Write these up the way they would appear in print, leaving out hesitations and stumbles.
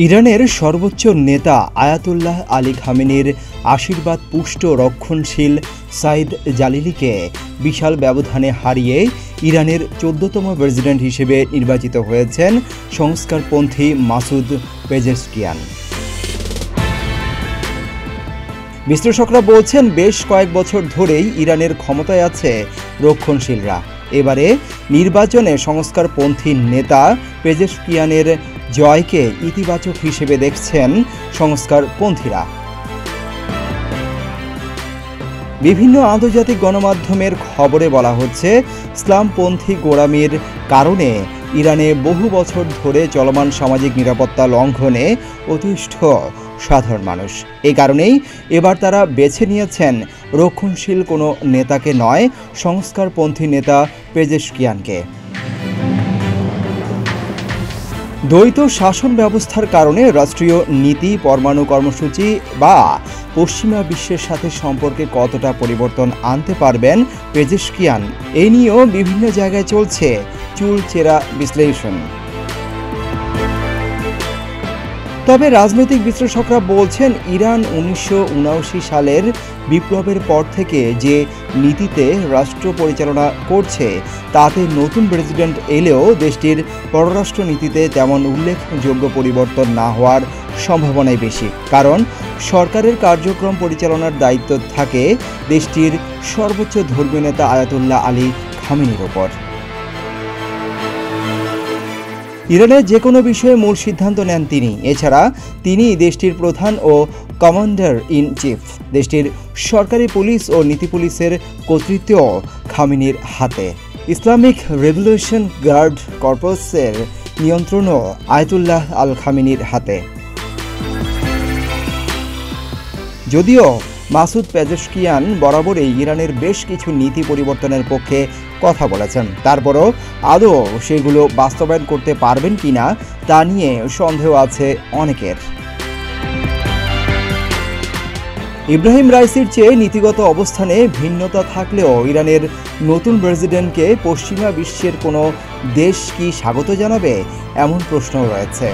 ইরানের সর্বোচ্চ নেতা আয়াতুল্লাহ আলী খামেনির আশীর্বাদ পুষ্ট রক্ষণশীল সাইদ জালিলিকে বিশাল ব্যবধানে হারিয়ে ইরানের ১৪তম প্রেসিডেন্ট হিসেবে নির্বাচিত হয়েছেন সংস্কারপন্থী মাসুদ পেজেশকিয়ান। বিশ্লেষকরা বলছেন, বেশ কয়েক বছর ধরেই ইরানের ক্ষমতায় আছে রক্ষণশীলরা। এবারে নির্বাচনে সংস্কারপন্থী নেতা পেজেশকিয়ানের জয়কে ইতিবাচক হিসেবে দেখছেন সংস্কারপন্থীরা। বিভিন্ন আন্তর্জাতিক গণমাধ্যমের খবরে বলা হচ্ছে, ইসলামপন্থী গোঁড়ামির কারণে ইরানে বহু বছর ধরে চলমান সামাজিক নিরাপত্তা লঙ্ঘনে অতিষ্ঠ সাধারণ মানুষ। এই কারণেই এবার তারা বেছে নিয়েছেন রক্ষণশীল কোনো নেতাকে নয়, সংস্কারপন্থী নেতা পেজেশকিয়ানকে। দ্বৈত শাসন ব্যবস্থার কারণে রাষ্ট্রীয় নীতি, পরমাণু কর্মসূচি বা পশ্চিমা বিশ্বের সাথে সম্পর্কে কতটা পরিবর্তন আনতে পারবেন পেজেশকিয়ান, এই নিয়েও বিভিন্ন জায়গায় চলছে চুলচেরা বিশ্লেষণ। তবে রাজনৈতিক বিশ্লেষকরা বলছেন, ইরান ১৯৭৯ সালের বিপ্লবের পর থেকে যে নীতিতে রাষ্ট্র পরিচালনা করছে তাতে নতুন প্রেসিডেন্ট এলেও দেশটির পররাষ্ট্র নীতিতে তেমন উল্লেখযোগ্য পরিবর্তন না হওয়ার সম্ভাবনাই বেশি, কারণ সরকারের কার্যক্রম পরিচালনার দায়িত্ব থাকে দেশটির সর্বোচ্চ ধর্মীয় নেতা আয়াতুল্লাহ আলী খামেনির ওপর। ইরানের যে কোনো বিষয়ে মূল সিদ্ধান্ত নেন তিনি। এছাড়া তিনি দেশটির প্রধান ও কমান্ডার ইন চিফ। দেশটির সরকারি পুলিশ ও নীতি পুলিশের কর্তৃত্ব খামেনির হাতে। ইসলামিক রেভলিউশন গার্ড কর্পসের নিয়ন্ত্রণও আয়াতুল্লাহ আল খামেনির হাতে। যদিও মাসুদ পেজেশকিয়ান বরাবরই ইরানের বেশ কিছু নীতি পরিবর্তনের পক্ষে কথা বলেছেন, তারপরও আদৌ সেগুলো বাস্তবায়ন করতে পারবেন কিনা তা নিয়ে সন্দেহ আছে অনেকের। ইব্রাহিম রাইসির চেয়ে নীতিগত অবস্থানে ভিন্নতা থাকলেও ইরানের নতুন প্রেসিডেন্টকে পশ্চিমা বিশ্বের কোনো দেশ কি স্বাগত জানাবে, এমন প্রশ্ন রয়েছে।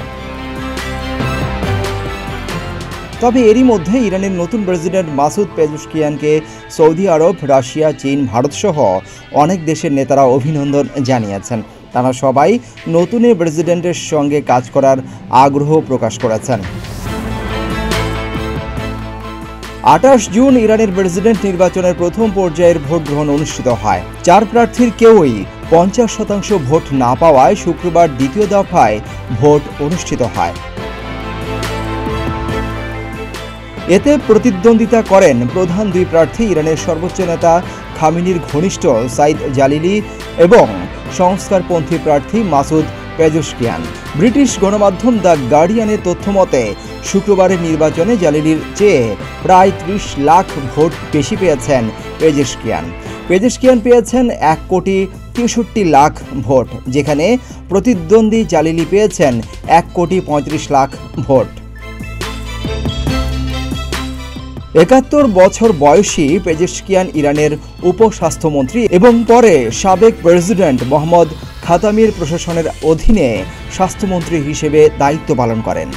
তবে এরই মধ্যে ইরানের নতুন প্রেসিডেন্ট মাসুদ পেজেশকিয়ানকে সৌদি আরব, রাশিয়া, চীন, ভারতসহ অনেক দেশের নেতারা অভিনন্দন জানিয়েছেন। তারা সবাই নতুন প্রেসিডেন্টের সঙ্গে কাজ করার আগ্রহ প্রকাশ করেছেন। ২৮ জুন ইরানের প্রেসিডেন্ট নির্বাচনের প্রথম পর্যায়ের ভোট গ্রহণ অনুষ্ঠিত হয়। ৪ প্রার্থীর কেউই ৫০% ভোট না পাওয়ায় শুক্রবার দ্বিতীয় দফায় ভোট অনুষ্ঠিত হয়। এতে প্রতিদ্বন্দ্বিতা করেন প্রধান দুই প্রার্থী, ইরানের সর্বোচ্চ নেতা খামেনির ঘনিষ্ঠ সাইদ জালিলি এবং সংস্কারপন্থী প্রার্থী মাসুদ পেজেশকিয়ান। ব্রিটিশ গণমাধ্যম দ্য গার্ডিয়ানের তথ্যমতে শুক্রবারের নির্বাচনে জালিলির চেয়ে প্রায় ৩০ লাখ ভোট বেশি পেয়েছেন পেজেশকিয়ান। পেজেশকিয়ান পেয়েছেন ১,৬৩,০০,০০০ ভোট, যেখানে প্রতিদ্বন্দ্বী জালিলি পেয়েছেন ১,৩৫,০০,০০০ ভোট। ৭১ বছর বয়সী পেজেশকিয়ান ইরানের উপস্বাস্থ্যমন্ত্রী এবং পরে সাবেক প্রেসিডেন্ট মোহাম্মদ খাতামির প্রশাসনের অধীনে স্বাস্থ্যমন্ত্রী হিসেবে দায়িত্ব পালন করেন।